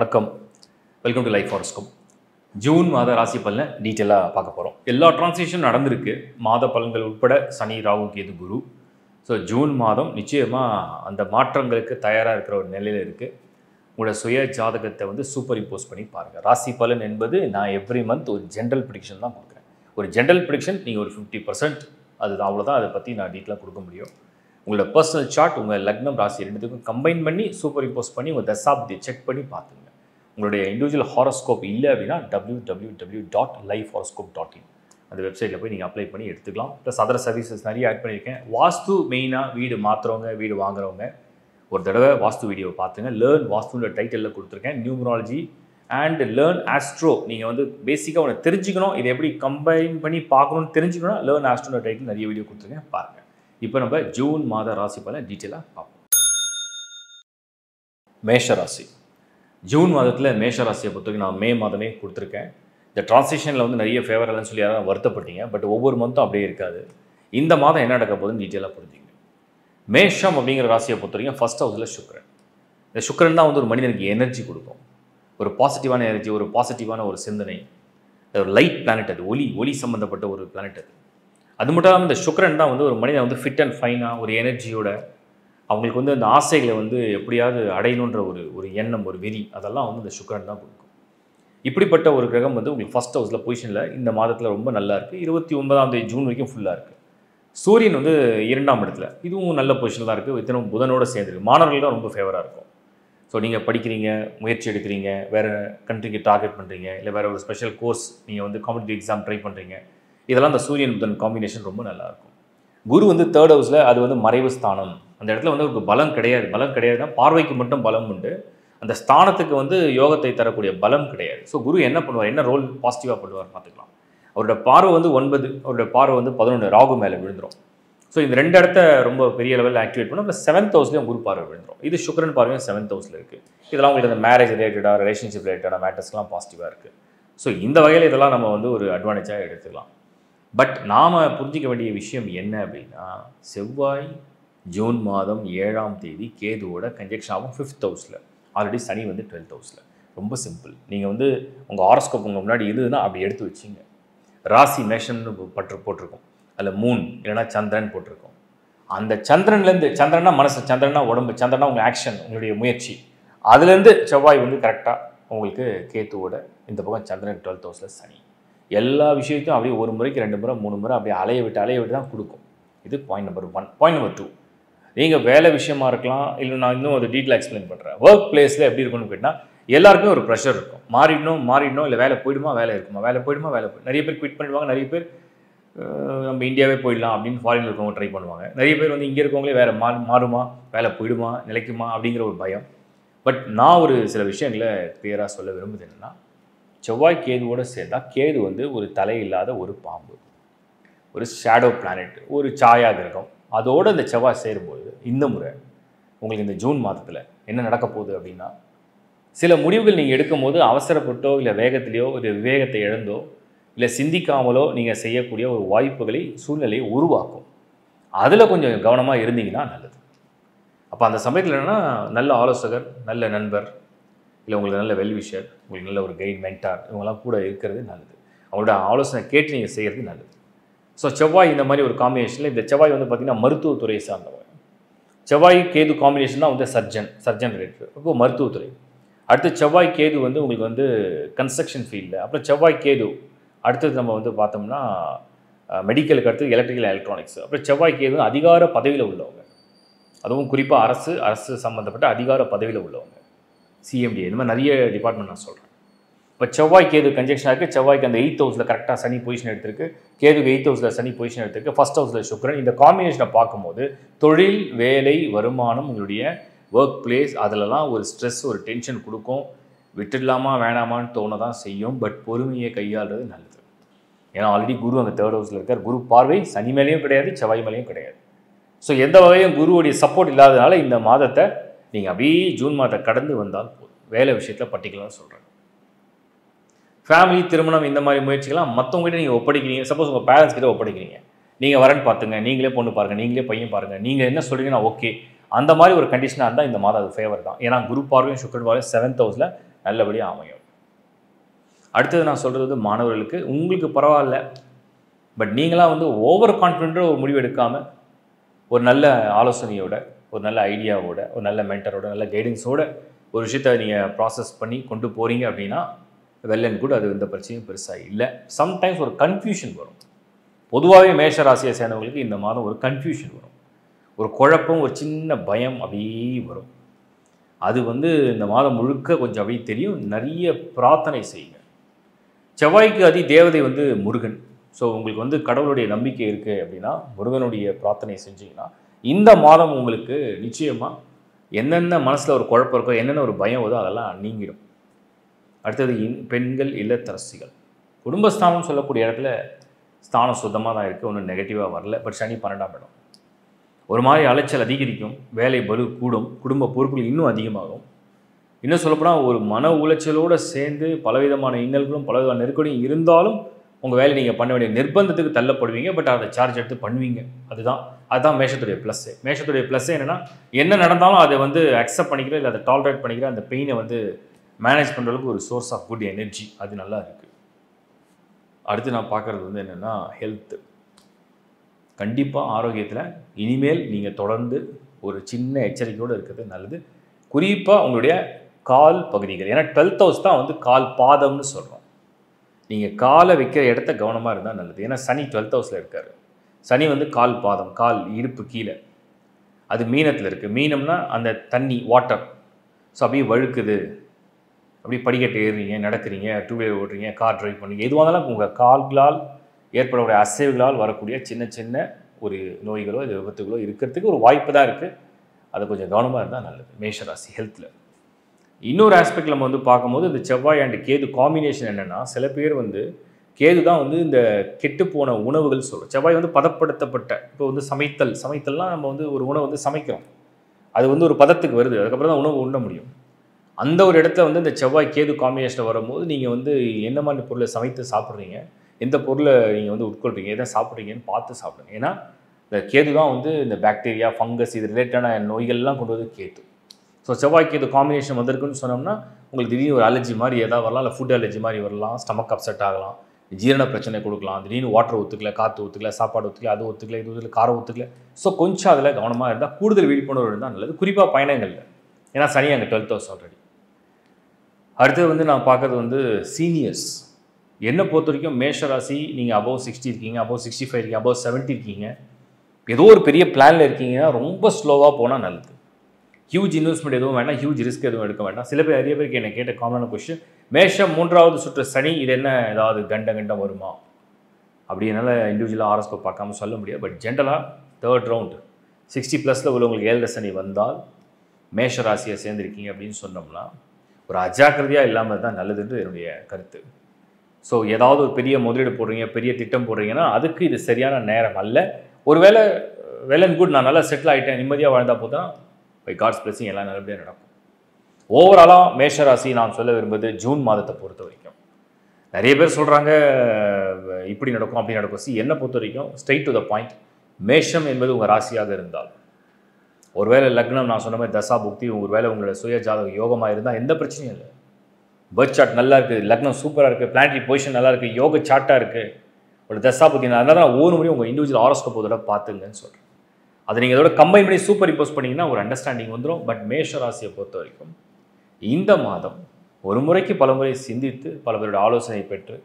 வணக்கம். Welcome to life horoscope. June மாத ராசி பலனை டீட்டெயிலாக பார்க்க போகிறோம். எல்லா டிரான்சிஷன் நடந்திருக்கு, மாத பலன்கள் உட்பட சனி, ராகு, கேது, குரு. ஸோ ஜூன் மாதம் நிச்சயமாக அந்த மாற்றங்களுக்கு தயாராக இருக்கிற ஒரு நிலையில் இருக்குது. உங்களோட சுய ஜாதகத்தை சூப்பர் இம்போஸ் பண்ணி பாருங்கள். ராசி பலன் என்பது நான் எவ்ரி மந்த் ஒரு ஜென்ரல் ப்ரிடிக்ஷன் தான் கொடுக்குறேன். ஒரு ஜென்ரல் ப்ரிடிக்ஷன் நீங்கள் ஒரு 50% அதுதான், அவ்வளோதான். அதை பற்றி நான் டீட்டெயிலாக கொடுக்க முடியும். உங்களோட பர்சனல் சார்ட், உங்கள் லக்னம், ராசி ரெண்டுத்துக்கும் கம்பைன் பண்ணி சூப்பர் இம்போஸ் பண்ணி உங்கள் தசாப்தியை செக் பண்ணி பார்த்துங்க. உங்களுடைய இண்டிவிஜுவல் ஹாரோஸ்கோப் இல்லை அப்படின்னா www.lifehoroscope.in அந்த வெப்சைட்டில் போய் நீங்கள் அப்ளை பண்ணி எடுத்துக்கலாம். ப்ளஸ் அதர் சர்வீசஸ் நிறைய ஆட் பண்ணியிருக்கேன். வாஸ்து மெயினாக வீடு மாற்றுறவங்க, வீடு வாங்குறவங்க ஒரு தடவை வாஸ்து வீடியோ பார்த்துங்க. லேர்ன் வாஸ்துன்ற டைட்டிலில் கொடுத்துருக்கேன். Numerology and learn astro. நீங்கள் பேசிக்காக ஒன்று தெரிஞ்சுக்கணும், இதை எப்படி கம்பைன் பண்ணி பார்க்கணும்னு தெரிஞ்சுக்கணும். லேர்ன் ஆஸ்ட்ரோன்ற டைட்டில் நிறைய வீடியோ கொடுத்துருக்கேன், பாருங்கள். இப்போ நம்ம ஜூன் மாத ராசி பலன் டீட்டெயிலாக பார்ப்போம். மேஷராசி. ஜூன் மாதத்தில் மேஷராசியை பொறுத்தவரைக்கும் நான் மே மாதமே கொடுத்துருக்கேன். இந்த டிரான்சிஷனில் நிறைய ஃபேவர் இல்லைன்னு சொல்லி யாராவது வருத்தப்பட்டீங்க. பட் ஒவ்வொரு மந்த்தும் அப்படியே இருக்காது. இந்த மாதம் என்ன நடக்க போகுதுன்னு டீட்டெயிலாக புரிஞ்சுங்க. மேஷம் அப்படிங்கிற ராசியை பொறுத்த வரைக்கும் ஃபர்ஸ்ட் ஹவுஸில் சுக்கிரன். இந்த சுக்கிரன் தான் ஒரு மனிதனுக்கு எனர்ஜி கொடுக்கும். ஒரு பாசிட்டிவான எனர்ஜி, ஒரு பாசிட்டிவான ஒரு சிந்தனை. ஒரு லைட் பிளானட், அது ஒளி சம்மந்தப்பட்ட ஒரு பிளானட். அது மட்டும் இல்லாமல் இந்த சுக்கிரன் தான் ஒரு மனிதன் ஃபிட் அண்ட் ஃபைனாக ஒரு எனர்ஜியோட அவங்களுக்கு அந்த ஆசைகளை எப்படியாவது அடையணுன்ற ஒரு எண்ணம், ஒரு வெறி, அதெல்லாம் இந்த சுக்கிரன் தான் கொடுக்கும். இப்படிப்பட்ட ஒரு கிரகம் உங்களுக்கு ஃபர்ஸ்ட் ஹவுஸில் பொசிஷனில் இந்த மாதத்தில் ரொம்ப நல்லா இருக்குது. 29ஆம் தேதி ஜூன் வரைக்கும் ஃபுல்லாக இருக்குது. சூரியன் 2ஆம் இடத்துல, இதுவும் நல்ல பொசிஷனில் தான் இருக்குது. இத்தனை புதனோடு சேர்ந்துருக்கு. மாணவர்கள் தான் ரொம்ப ஃபேவராக இருக்கும். ஸோ நீங்கள் படிக்கிறீங்க, முயற்சி எடுக்கிறீங்க, வேறு கண்ட்ரிக்கு டார்கெட் பண்ணுறீங்க, இல்லை வேறு ஒரு ஸ்பெஷல் கோர்ஸ் நீங்கள் காம்படிட்டிவ் எக்ஸாம் ட்ரை பண்ணுறீங்க, இதெல்லாம் அந்த சூரியன் புதன் காம்பினேஷன் ரொம்ப நல்லாயிருக்கும். குரு 3rd ஹவுஸில், அது மறைவு ஸ்தானம். அந்த இடத்துல ஒரு பலம் கிடையாதுன்னா பார்வைக்கு மட்டும் பலம் உண்டு. அந்த ஸ்தானத்துக்கு யோகத்தை தரக்கூடிய பலம் கிடையாது. ஸோ குரு என்ன பண்ணுவார், என்ன ரோல் பாசிட்டிவாக பண்ணுவார் பார்த்துக்கலாம். அவரோட பார்வை 9, அவரோட பார்வை 11 ராகு மேலே விழுந்துடும். ஸோ இந்த 2 இடத்த ரொம்ப பெரிய லெவலில் ஆக்டிவேட் பண்ணும். ப்ளஸ் 7th ஹவுஸ்லேயும் குரு பார்வை விழுந்துடும். இது சுக்கிரன் பார்வையும் 7th ஹவுஸில் இருக்குது. இதெல்லாம் உங்களுக்கு அந்த மேரேஜ் ரிலேட்டடாக, ரிலேஷன்ஷிப் ரிலேட்டடான மேட்டர்ஸ்லாம் பாசிட்டிவாக இருக்குது. ஸோ இந்த வகையில் இதெல்லாம் நம்ம ஒரு அட்வான்டேஜாக எடுத்துக்கலாம். பட் நாம் புரிஞ்சிக்க வேண்டிய விஷயம் என்ன அப்படின்னா, செவ்வாய் ஜூன் மாதம் 7ஆம் தேதி கேதுவோட கன்ஜெக்ஷன் ஆகும் 5th ஹவுஸில். ஆல்ரெடி சனி 12th ஹவுஸில். ரொம்ப சிம்பிள். நீங்கள் உங்கள் ஹாரோஸ்கோப் உங்கள் முன்னாடி இதுன்னா அப்படி எடுத்து வச்சிங்க. ராசி மேஷம்னு போட்டிருக்கும், அதில் மூன் இல்லைனா சந்திரன் போட்டிருக்கும். அந்த சந்திரன்லேருந்து, சந்திரனா மனசு, சந்திரனா உடம்பு, சந்திரனா உங்கள் ஆக்ஷன், உங்களுடைய முயற்சி, அதுலேருந்து செவ்வாய் கரெக்டாக உங்களுக்கு கேத்துவோட இந்த பக்கம் சந்திரன் 12th ஹவுஸில் சனி. எல்லா விஷயத்தையும் அப்படியே ஒரு முறைக்கு 2 முறை 3 முறை அப்படியே அலைய விட்டு தான் கொடுக்கும். இது பாயிண்ட் நம்பர் 1. பாயிண்ட் நம்பர் 2, நீங்கள் வேலை விஷயமா இருக்கலாம், இல்லை நான் இன்னும் ஒரு டீட்டெயில் எக்ஸ்பிளைன் பண்ணுறேன். ஒர்க் பிளேஸில் எப்படி இருக்குன்னு கேட்டால் எல்லாருக்குமே ஒரு ப்ரெஷர் இருக்கும். மாறிடணும், இல்லை வேலை போயிடுமா, வேலை இருக்குமா, வேலை போயிடுமா, நிறைய பேர் குவிட் பண்ணிடுவாங்க. நிறைய பேர் நம்ம இந்தியாவே போயிடலாம் அப்படின்னு ஃபாரினில் இருக்கவங்க ட்ரை பண்ணுவாங்க. நிறைய பேர் இங்கே இருக்கவங்களே வேறு மாறுமா, வேலை போயிடுமா, நிலைக்குமா அப்படிங்கிற ஒரு பயம். பட் நான் ஒரு சில விஷயங்களை கிளியராக சொல்ல விரும்புது. என்னென்னா, செவ்வாய் கேதுவோடு சேர்ந்தா கேது ஒரு தலை இல்லாத ஒரு பாம்பு, ஒரு ஷேடோ பிளானட், ஒரு சாயா கிரகம். அதோடு இந்த செவ்வாய் சேரும்போது இந்த முறை உங்களுக்கு இந்த ஜூன் மாதத்தில் என்ன நடக்க போகுது அப்படின்னா, சில முடிவுகள் நீங்கள் எடுக்கும் போது அவசரப்பட்டோ, இல்லை வேகத்திலேயோ, ஒரு விவேகத்தை இழந்தோ, இல்லை சிந்திக்காமலோ நீங்கள் செய்யக்கூடிய ஒரு வாய்ப்புகளை, சூழ்நிலையை உருவாக்கும். அதில் கொஞ்சம் கவனமாக இருந்தீங்கன்னா நல்லது. அப்போ அந்த சமயத்தில் என்னென்னா, நல்ல ஆலோசகர், நல்ல நண்பர், இல்லை உங்களுக்கு நல்ல வெல்விஷர், உங்களுக்கு நல்ல ஒரு கைட், மென்டார், இவங்கெல்லாம் கூட இருக்கிறது நல்லது. அவங்களோட ஆலோசனை கேட்டு நீங்கள் செய்கிறது நல்லது. ஸோ செவ்வாய் இந்த மாதிரி ஒரு காம்பினேஷனில், இந்த செவ்வாய் பார்த்திங்கன்னா மருத்துவத்துறையை சார்ந்தவங்க. செவ்வாய் கேது காம்பினேஷன் தான் சர்ஜன் ரிலேட்டட். இப்போ மருத்துவத்துறை. அடுத்து செவ்வாய் கேது உங்களுக்கு கன்ஸ்ட்ரக்ஷன் ஃபீல்டில். அப்புறம் செவ்வாய் கேது அடுத்தது நம்ம பார்த்தோம்னா மெடிக்கலுக்கு அடுத்து எலக்ட்ரிக்கல் எலக்ட்ரானிக்ஸ். அப்புறம் செவ்வாய் கேது அதிகார பதவியில் உள்ளவங்க, அதுவும் குறிப்பாக அரசு சம்மந்தப்பட்ட அதிகார பதவியில் உள்ளவங்க, சிஎம்டி, இந்த மாதிரி நிறைய டிபார்ட்மெண்ட் நான் சொல்கிறேன். இப்போ செவ்வாய் கேது கன்ஜெக்ஷன் இருக்குது. செவ்வாய்க்கு அந்த 8th ஹவுஸில் கரெக்டாக சனி பொசிஷன் எடுத்திருக்கு. கேதுக்கு 8th ஹவுஸில் சனி பொசிஷன் எடுத்திருக்கு. ஃபர்ஸ்ட் ஹவுஸில் சுக்கிரன். இந்த காம்பினேஷனை பார்க்கும்போது தொழில், வேலை, வருமானம், உங்களுடைய ஒர்க் பிளேஸ், அதிலலாம் ஒரு ஸ்ட்ரெஸ், ஒரு டென்ஷன் கொடுக்கும். விட்டுடலாமா வேணாமான்னு தோண தான் செய்யும். பட் பொறுமையை கையாளுறது நல்லது. ஏன்னா ஆல்ரெடி குரு அந்த 3rd ஹவுஸில் இருக்கார். குரு பார்வை சனி மேலேயும் கிடையாது, செவ்வாய் மேலேயும் கிடையாது. ஸோ எந்த வகையும் குருவுடைய சப்போர்ட் இல்லாதனால இந்த மாதத்தை நீங்கள் அப்படியே ஜூன் மாதத்தை கடந்து வந்தால் போதும். வேலை விஷயத்தில் பர்டிகுலராக சொல்கிறேன். ஃபேமிலி, திருமணம், இந்த மாதிரி முயற்சிகள்லாம் மற்றவங்ககிட்ட நீங்கள் ஒப்படைக்கிறீங்க. சப்போஸ் உங்கள் பேரண்ட்ஸ் கிட்ட ஒப்படைக்கிறீங்க. நீங்கள் வரன்னு பார்த்துங்க, நீங்களே பொண்ணு பாருங்கள், நீங்களே பையன் பாருங்கள், நீங்கள் என்ன சொல்கிறீங்கன்னா ஓகே, அந்த மாதிரி ஒரு கண்டிஷனாக இருந்தால் இந்த மாதம் அது ஃபேவர் தான். ஏன்னா குரு பார்வையும் சுக்கிரன் பார்வையும் 7th ஹவுஸில் நல்லபடியாக அமையும். அடுத்தது நான் சொல்கிறது வந்து மாணவர்களுக்கு, உங்களுக்கு பரவாயில்ல, பட் நீங்களாம் வந்து ஓவர் கான்ஃபிடென்ட்டாக ஒரு முடிவு எடுக்காமல் ஒரு நல்ல ஆலோசனையோட, ஒரு நல்ல ஐடியாவோட, ஒரு நல்ல மென்டரோட, நல்ல கைடன்ஸோட ஒரு விஷயத்தை நீங்கள் ப்ராசஸ் பண்ணி கொண்டு போகிறீங்க அப்படின்னா வெல் அண்ட் குட். அது எந்த பிரச்சனையும் பெருசாக இல்லை. சம்டைம்ஸ் ஒரு கன்ஃபியூஷன் வரும். பொதுவாகவே மேஷ ராசியை சேர்ந்தவங்களுக்கு இந்த மாதம் ஒரு கன்ஃபியூஷன் வரும், ஒரு குழப்பம், ஒரு சின்ன பயம் அப்படியே வரும். அது வந்து இந்த மாதம் முழுக்க கொஞ்சம் அப்படியே தெரியும். நிறைய பிரார்த்தனை செய்யுங்க. செவ்வாய்க்கு அதி தேவதை வந்து முருகன். ஸோ உங்களுக்கு வந்து கடவுளுடைய நம்பிக்கை இருக்குது அப்படின்னா முருகனுடைய பிரார்த்தனை செஞ்சீங்கன்னா இந்த மாதம் உங்களுக்கு நிச்சயமாக என்னென்ன மனசில் ஒரு குழப்பம் இருக்கோ, என்னென்ன ஒரு பயம் வருதோ அதெல்லாம் நீங்கிடும். அடுத்தது பெண்கள் இல்லத்தரசிகள். குடும்பஸ்தானம் சொல்லக்கூடிய இடத்துல ஸ்தானம் சுத்தமாக தான் இருக்குது, ஒன்றும் நெகட்டிவாக வரல. பட் சனி 12ஆம் இடம், ஒரு மாதிரி அலைச்சல் அதிகரிக்கும், வேலை பளு கூடும், குடும்ப பொறுப்புகள் இன்னும் அதிகமாகும். இன்னும் சொல்லப்போனால் ஒரு மன உளைச்சலோடு சேர்ந்து பலவிதமான இன்னல்களும் பலவிதமான நெருக்கடியும் இருந்தாலும் உங்கள் வேலையை நீங்கள் பண்ண வேண்டிய நிர்பந்தத்துக்கு தள்ளப்படுவீங்க. பட் அதை சார்ஜ் எடுத்து பண்ணுவீங்க. அதுதான் மேஷத்துடைய ப்ளஸ்ஸு. மேஷத்துடைய ப்ளஸ்ஸு என்னென்னா, என்ன நடந்தாலும் அதை வந்து அக்செப்ட் பண்ணிக்கிற, இல்லை அதை டாலரேட் பண்ணிக்கிற, அந்த பெயினை வந்து மேனேஜ் பண்ணுறதுக்கு ஒரு சோர்ஸ் ஆஃப் குட் எனர்ஜி அது நல்லா இருக்குது. அடுத்து நான் பார்க்குறது வந்து என்னென்னா ஹெல்த்து. கண்டிப்பாக ஆரோக்கியத்தில் இனிமேல் நீங்கள் தொடர்ந்து ஒரு சின்ன எச்சரிக்கையோடு இருக்கிறது நல்லது. குறிப்பாக உங்களுடைய கால் பகுதிகள், ஏன்னா 12th ஹவுஸ் தான் வந்து கால் பாதம்னு சொல்கிறோம். நீங்கள் காலை வைக்கிற இடத்த கவனமாக இருந்தால் நல்லது. ஏன்னா சனி 12th ஹவுஸில் இருக்கார். சனி வந்து கால் பாதம், கால் இடுப்பு கீழே, அது மீனத்தில் இருக்குது. மீனம்னா அந்த தண்ணி, வாட்டர். ஸோ அப்படியே வழுக்குது, அப்படியே படிக்கட்டு ஏறுறீங்க, நடக்கிறீங்க, டூ வீலர் ஓட்டுறீங்க, கார் ட்ரைவ் பண்ணுறீங்க, எதுவாக இருந்தாலும் உங்கள் கால்களால் ஏற்படக்கூடிய அசைவுகளால் வரக்கூடிய சின்ன சின்ன ஒரு நோய்களோ இது விபத்துகளோ இருக்கிறதுக்கு ஒரு வாய்ப்பு தான் இருக்குது. அதை கொஞ்சம் கவனமாக இருந்தால் நல்லது மேஷராசி ஹெல்த்தில். இன்னொரு ஆஸ்பெக்ட் நம்ம வந்து பார்க்கும்போது இந்த செவ்வாய் அண்ட் கேது காம்பினேஷன் என்னென்னா, சில பேர் வந்து கேது தான் வந்து இந்த கெட்டுப்போன உணவுகள் சொல்கிறோம். செவ்வாய் வந்து பதப்படுத்தப்பட்ட, இப்போ வந்து சமைத்தல்னால் நம்ம வந்து ஒரு உணவு வந்து சமைக்கிறோம், அது வந்து ஒரு பதத்துக்கு வருது, அதுக்கப்புறம் தான் உணவு உண்ண முடியும். அந்த ஒரு இடத்துல வந்து இந்த செவ்வாய் கேது காம்பினேஷனில் வரும்போது நீங்கள் வந்து என்ன மாதிரி பொருளை சமைத்து சாப்பிட்றீங்க, எந்த பொருளை நீங்கள் வந்து உட்கொள்கிறீங்க, எதை சாப்பிட்றீங்கன்னு பார்த்து சாப்பிடுங்க. ஏன்னா இந்த கேது தான் வந்து இந்த பாக்டீரியா, ஃபங்கஸ் இது ரிலேட்டடான நோய்கள்லாம் கொண்டு வந்து கேது. ஸோ செவ்வாய் கேது காம்பினேஷன் வந்திருக்குன்னு சொன்னோம்னா உங்களுக்கு திடீர்னு ஒரு அலர்ஜி மாதிரி எதாவது வரலாம், இல்லை ஃபுட் அலர்ஜி மாதிரி வரலாம், ஸ்டமக் அப்செட் ஆகலாம், ஜீரண பிரச்சனை கொடுக்கலாம், திடீர்னு வாட்டர் ஒத்துக்கல, காற்று ஒத்துக்கல, சாப்பாடு ஒத்துக்கல, அது ஒத்துக்கல, இது ஒத்துக்கல, காரம் ஒத்துக்கல. ஸோ கொஞ்சம் அதில் கவனமாக இருந்தால், கூடுதல் விழிப்புணர்வு இருந்தால் நல்லது, குறிப்பாக பயணங்களில். ஏன்னா சனி அங்கே 12th ஹவுஸ் ஆல்ரெடி. அடுத்தது வந்து நான் பார்க்குறது வந்து சீனியர்ஸ். என்னை பொறுத்த வரைக்கும் மேஷராசி நீங்கள் அபவ் 60 இருக்கீங்க, அபவ் 65 இருக்கீங்க, அபவ் 70 இருக்கீங்க, ஏதோ ஒரு பெரிய பிளானில் இருக்கீங்கன்னா ரொம்ப ஸ்லோவாக போனால் நல்லது. ஹியூஜ் இன்வெஸ்ட்மெண்ட் எதுவும் வேண்டாம், ஹியூஜ் ரிஸ்க் எதுவும் எடுக்க வேண்டாம். சில பேர் நிறைய பேருக்கு என்னை கேட்ட காமனான கொஸ்டின், மேஷம் 3வது சுற்று சனி, இது என்ன ஏதாவது கண்டம் வருமா அப்படி என்னால் இண்டிவிஜுவலாக ஆரோஸ்கோப் பார்க்காம சொல்ல முடியாது. பட் ஜென்ரலாக 3rd ரவுண்டு 60+ உள்ளவங்களுக்கு 7 சனி வந்தால் மேஷ ராசியை சேர்ந்துருக்கீங்க அப்படின்னு சொன்னோம்னா ஒரு அஜாக்கிரதையாக இல்லாமல் தான் நல்லதுன்றது என்னுடைய கருத்து. ஸோ ஏதாவது ஒரு பெரிய முதலீடு போடுறீங்க, பெரிய திட்டம் போடுறீங்கன்னா அதுக்கு இது சரியான நேரம் அல்ல. ஒருவேளை வெல் அண்ட் குட், நான் நல்லா செட்டில் ஆகிட்டேன், நிம்மதியாக வாழ்ந்தால் போதும், பை காட்ஸ் பிளஸிங் எல்லாம் நல்லபடியாக நடக்கும். ஓவராலாக மேஷராசி நான் சொல்ல விரும்புவது ஜூன் மாதத்தை பொறுத்த வரைக்கும் நிறைய பேர் சொல்கிறாங்க இப்படி நடக்கும் அப்படி நடக்கும். என்னை பொறுத்த வரைக்கும் ஸ்ட்ரைட் டு த பாயிண்ட், மேஷம் என்பது உங்கள் ராசியாக இருந்தால், ஒருவேளை லக்னம் நான் சொன்ன மாதிரி தசா புக்தி ஒருவேளை உங்களோட சுய ஜாதக யோகமாக இருந்தால் எந்த பிரச்சனையும் இல்லை. பர்த் சார்ட் நல்லா இருக்குது, லக்னம் சூப்பராக இருக்குது, பிளானட்டரி பொசிஷன் நல்லா இருக்குது, யோக சார்ட்டாக இருக்குது, ஒரு தசா புக்தி அதனால நான் ஒவ்வொரு முறையும் உங்கள் இண்டிவிஜுவல் ஹாரோஸ்கோப் இதோட பார்த்துங்கன்னு சொல்கிறேன். அதை நீங்கள் இதோட கம்பைன் பண்ணி சூப்பர் இம்போஸ் பண்ணிங்கன்னா ஒரு அண்டர்ஸ்டாண்டிங் வந்துடும். பட் மேஷ ராசியை பொறுத்த வரைக்கும் இந்த மாதம் ஒரு முறைக்கு பல முறை சிந்தித்து பல பேரோட ஆலோசனை பெற்று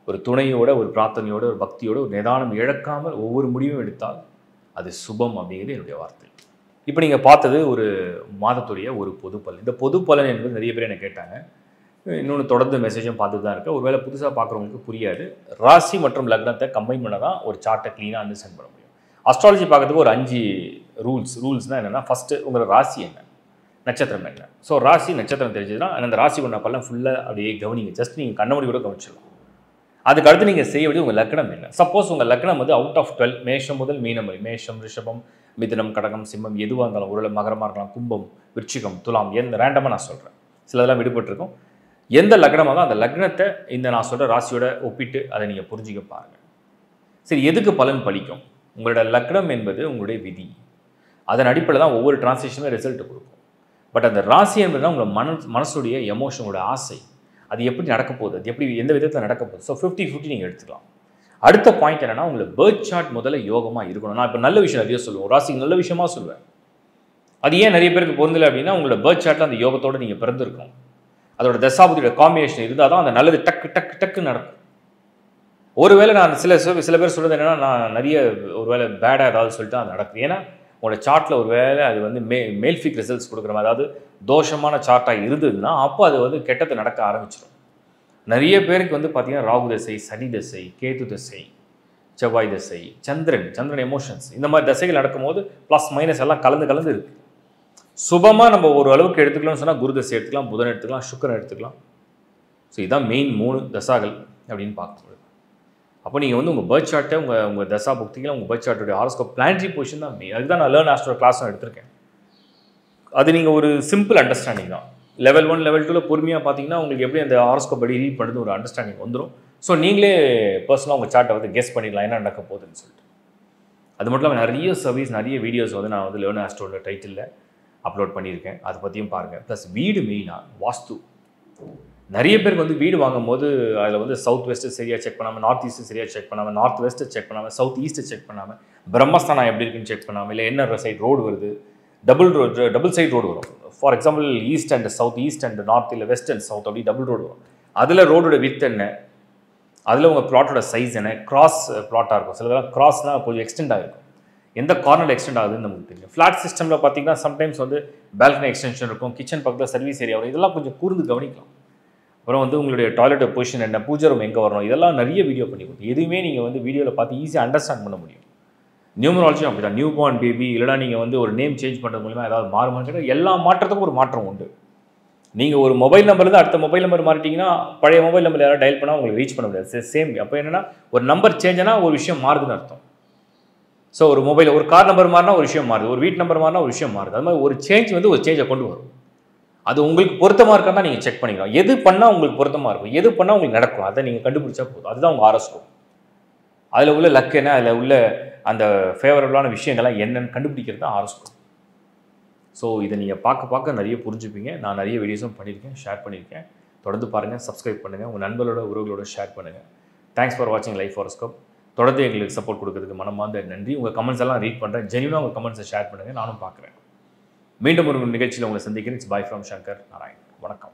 ஒரு துணையோட, ஒரு பிரார்த்தனையோட, ஒரு பக்தியோட, ஒரு நிதானம் இழக்காமல் ஒவ்வொரு முடிவும் எடுத்தால் அது சுபம் அப்படிங்கிறது என்னுடைய வார்த்தை. இப்போ நீங்கள் பார்த்தது ஒரு மாதத்துடைய ஒரு பொது பலன். இந்த பொது பலன் என்பது நிறைய பேர் என்ன கேட்டாங்க, இன்னொன்று தொடர்ந்து மெசேஜும் பார்த்துட்டு தான் இருக்குது. ஒருவேளை புதுசாக பார்க்குறவங்களுக்கு புரியாது. ராசி மற்றும் லக்னத்தை கம்பைன் பண்ண தான் ஒரு சார்ட்டை க்ளீனாக அண்டர்ஸ்டாண்ட் பண்ண முடியும். அஸ்ட்ராலஜி பார்க்கறதுக்கு ஒரு 5 ரூல்ஸ்னால் என்னென்னா, ஃபஸ்ட்டு உங்களோட ராசி என்ன, நட்சத்திரம் என்ன. ஸோ ராசி நட்சத்திரம் தெரிஞ்சதுன்னா அந்த ராசி பண்ண பலன் ஃபுல்லாக அப்படியே கவனிங்க. ஜஸ்ட் நீங்கள் கண்ணமூடி கூட கவனிச்சிடலாம். அதுக்கு அடுத்து நீங்கள் செய்ய வேண்டிய உங்கள் லக்னம் என்ன. சப்போஸ் உங்கள் லக்னம் வந்து அவுட் ஆஃப் 12, மேஷம் முதல் மீனம் வரை, மேஷம், ரிஷபம், மிதுனம், கடகம், சிம்மம் எதுவாக இருந்தாலும், ஒரு மகரமாக இருக்கலாம், கும்பம், விருச்சிகம், துலாம், எந்த ரேண்டமாக நான் சொல்கிறேன், சிலதெல்லாம் விடுபட்டிருக்கும். எந்த லக்னமாக தான் அந்த லக்னத்தை இந்த நான் சொல்கிற ராசியோட ஒப்பிட்டு அதை நீங்கள் புரிஞ்சுக்க பாருங்கள். சரி, எதுக்கு பலன் பலிக்கும்? உங்களோட லக்னம் என்பது உங்களுடைய விதி. அதன் அடிப்படையில் தான் ஒவ்வொரு டிரான்சாக்ஷனுமே ரிசல்ட் கொடுக்கும். பட் அந்த ராசி என்பதுனா உங்கள் மனசுடைய எமோஷனோட ஆசை, அது எப்படி நடக்க போகுது, அது எப்படி எந்த விதத்தில் நடக்க போகுது. ஸோ 50-50 நீங்கள் எடுத்துக்கலாம். அடுத்த பாயிண்ட் என்னென்னா, உங்களை பர்த் சார்ட் முதல்ல யோகமாக இருக்கணும். நான் இப்போ நல்ல விஷயம் நிறைய சொல்லுவேன், ஒரு ராசிக்கு நல்ல விஷயமா சொல்லுவேன். அது ஏன் நிறைய பேருக்கு பொருந்தலை அப்படின்னா, உங்களோட பர்த் சார்ட்டில் அந்த யோகத்தோடு நீங்கள் பிறந்திருக்கணும். அதோட தசாபதியோட காம்பினேஷன் இருந்தால் தான் அந்த நல்லது டக்கு டக்கு டக்கு நடக்கும். ஒருவேளை நான் சில பேர் சொல்கிறது என்னென்னா, நான் நிறைய ஒருவேளை பேடாக ஏதாவது சொல்லிட்டு அது நடக்குது. ஏன்னா உங்களோட சார்ட்டில் ஒரு வேளை அது வந்து மேல்ஃபிக் ரிசல்ட்ஸ் கொடுக்குற மாதிரி, அதாவது தோஷமான சார்ட்டாக இருந்ததுன்னா அப்போ அது வந்து கெட்டது நடக்க ஆரம்பிச்சிடும். நிறைய பேருக்கு வந்து பார்த்திங்கன்னா ராகு தசை, சனி தசை, கேது தசை, செவ்வாய் தசை, சந்திரன் எமோஷன்ஸ், இந்த மாதிரி தசைகள் நடக்கும்போது ப்ளஸ் மைனஸ் எல்லாம் கலந்து இருக்குது. சுபமாக நம்ம ஒரு அளவுக்கு எடுத்துக்கலாம்னு சொன்னால் குரு தசை எடுத்துக்கலாம், புதன் எடுத்துக்கலாம், சுக்கிரன் எடுத்துக்கலாம். ஸோ இதுதான் மெயின் 3 தசாகள் அப்படின்னு பார்க்கணும். அப்போ நீங்கள் வந்து உங்கள் பர்த் சார்ட்டை உங்கள் தசா புக்திகளை உங்கள் பர்த் சார்ட்டுடைய ஹாரோஸ்கோப் பிளானட்ரி பொசிஷன் தான் மெயின். அதுதான் நான் லேர்ன் ஆஸ்ட்ரோ கிளாஸும் எடுத்திருக்கேன். அது நீங்கள் ஒரு சிம்பிள் அண்டர்ஸ்டாண்டிங் தான். லெவல் 1 லெவல் 2ல் பொறுமையாக பார்த்தீங்கன்னா உங்களுக்கு எப்படி அந்த ஹாரோஸ்கோப் படி ரீட் பண்ணுறது ஒரு அண்டர்ஸ்டாண்டிங் வந்துடும். ஸோ நீங்களே பர்சனலாக உங்கள் சார்ட்டை வந்து கெஸ் பண்ணிடலாம் என்ன நடக்க போகுதுன்னு சொல்லிட்டு. அது மட்டும் இல்லாமல் நிறைய சர்வீஸ், நிறைய வீடியோஸ் வந்து நான் வந்து லேர்ன் ஆஸ்ட்ரோட டைட்டிலில் அப்லோட் பண்ணியிருக்கேன். அதை பற்றியும் பாருங்கள். ப்ளஸ் வீடு மெயினாக வாஸ்து. நிறைய பேருக்கு வந்து வீடு வாங்கும் போது அதில் வந்து சவுத் வெஸ்ட்டு சரியாக செக் பண்ணாமல், நார்த் ஈஸ்ட்டு சரியாக செக் பண்ணாமல், நார்த் வெஸ்ட்டு செக் பண்ணாமல், சவுத் ஈஸ்ட்டு செக் பண்ணாமல், பிரம்மஸ்தானம் எப்படி இருக்குன்னு செக் பண்ணாமல், இல்லை என்ன சைட் ரோடு வருது, டபுள் சைட் ரோடு வரும். For example east and south, east and north, இல்லை வெஸ்ட் அண்ட் சவுத், அப்படி டபுள் ரோடு வரும். அதில் ரோடோட வித் என்ன, அதில் உங்கள் ப்ளாட்டோட சைஸ் என்ன, கிராஸ் ப்ளாட்டாக இருக்கும். சிலதெல்லாம் கிராஸ்னால் கொஞ்சம் எக்ஸ்டெண்ட் ஆகிருக்கும். எந்த கார்னரில் எக்ஸ்டெண்ட் ஆகுதுன்னு நமக்கு தெரியும். ஃப்ளாட் சிஸ்டமில் பார்த்தீங்கன்னா சம்டைம்ஸ் வந்து பால்கனி எக்ஸ்டென்ஷன் இருக்கும், கிச்சன் பக்கத்தில் சர்வீஸ் ஏரியா வரும். இதெல்லாம் கொஞ்சம் கூர்ந்து கவனிக்கலாம். அப்புறம் வந்து உங்களுடைய டாய்லெட் பொசிஷன் என்ன, பூஜை ரூம் எங்கே வரணும், இதெல்லாம் நிறைய வீடியோ பண்ணி கொடுத்து எதுவுமே நீங்கள் வந்து வீடியோவில் பார்த்து ஈஸியாக அண்டர்ஸ்டாண்ட் பண்ண முடியும். நியூமராலஜியும் அப்படி தான். நியூ பார்ன் பேபி இல்லைனா நீங்கள் வந்து ஒரு நேம் சேஞ்ச் பண்ணுறது மூலமாக ஏதாவது மாறுமான்னு கேட்டால் எல்லா மாற்றத்துக்கும் ஒரு மாற்றம் உண்டு. நீங்கள் ஒரு மொபைல் நம்பர் தான் அடுத்த மொபைல் நம்பர் மாறிட்டீங்கன்னா பழைய மொபைல் நம்பர் யாராவது டயல் பண்ணால் உங்களுக்கு ரீச் பண்ண முடியாது. சேம். அப்போ என்னென்னா ஒரு நம்பர் சேஞ்சுனா ஒரு விஷயம் மாறுதுன்னு அர்த்தம். ஸோ ஒரு மொபைல், ஒரு கார் நம்பர் மாறினா ஒரு விஷயம் மாறுது, ஒரு வீட்டு நம்பர் மாறினா ஒரு விஷயம் மாறுது. அது மாதிரி ஒரு சேஞ்ச் வந்து ஒரு சேஞ்சை கொண்டு வரும். அது உங்களுக்கு பொருத்தமாக இருக்கா தான் நீங்கள் செக் பண்ணிக்கலாம். எது பண்ணால் உங்களுக்கு பொருத்தமாக இருக்கும், எது பண்ணால் உங்களுக்கு நடக்கும், அதை நீங்கள் கண்டுபிடிச்சா போதும். அதுதான் உங்கள் ஹாரோஸ்கோப். அதில் உள்ள லக் என்ன, அதில் உள்ள அந்த ஃபேவரபுளான விஷயங்கள்லாம் என்னென்னு கண்டுபிடிக்கிறது தான் ஹாரோஸ்கோப். ஸோ இதை நீங்கள் பார்க்க நிறைய புரிஞ்சுப்பீங்க. நான் நிறைய வீடியோஸும் பண்ணியிருக்கேன், ஷேர் பண்ணியிருக்கேன். தொடர்ந்து பாருங்கள், சப்ஸ்கிரைப் பண்ணுங்கள், உங்கள் நண்பர்களோட உறவுகளோட ஷேர் பண்ணுங்கள். தேங்க்ஸ் ஃபார் வாட்சிங் லைஃப் ஹாரோஸ்கோப். தொடர்ந்து எங்களுக்கு சப்போர்ட் கொடுக்கறதுக்கு மனமார்ந்த நன்றி. உங்கள் கமெண்ட்ஸ் எல்லாம் ரீட் பண்ணுறேன். ஜென்யூனாக உங்கள் கமெண்ட்ஸை ஷேர் பண்ணுங்கள், நானும் பார்க்குறேன். மீண்டும் ஒரு நிகழ்ச்சியில் உங்களை சந்திக்கிறேன். Bye from Shankar Narayan. வணக்கம்.